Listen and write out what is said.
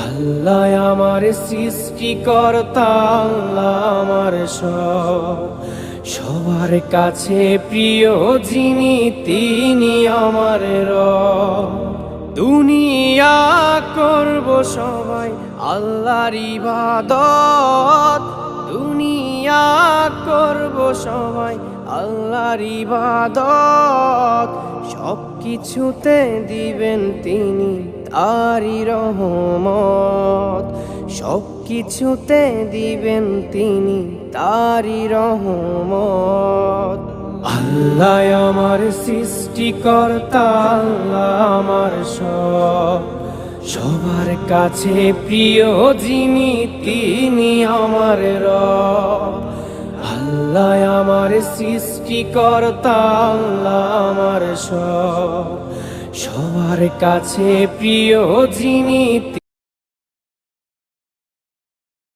আল্লাহ আমার সৃষ্টিকর্তা, আল্লাহ আমার সবার কাছে প্রিয় যিনি তিনি আমার রব। দুনিয়া করব সবাই আল্লাহর ইবাদত, দুনিয়া করব সবাই আল্লাহর ইবাদত। সব কিছুতে দিবেন তিনি তারি রহমত, সব কিছুতে দিবেন তিনি তারি রহমত। আল্লাহ আমার সৃষ্টিকর্তা, আল্লাহ আমার সবার কাছে প্রিয় যিনি তিনি আমার রব। আল্লাহ আমার সৃষ্টিকর্তা, আল্লাহ আমার সবার কাছে প্রিয় যিনি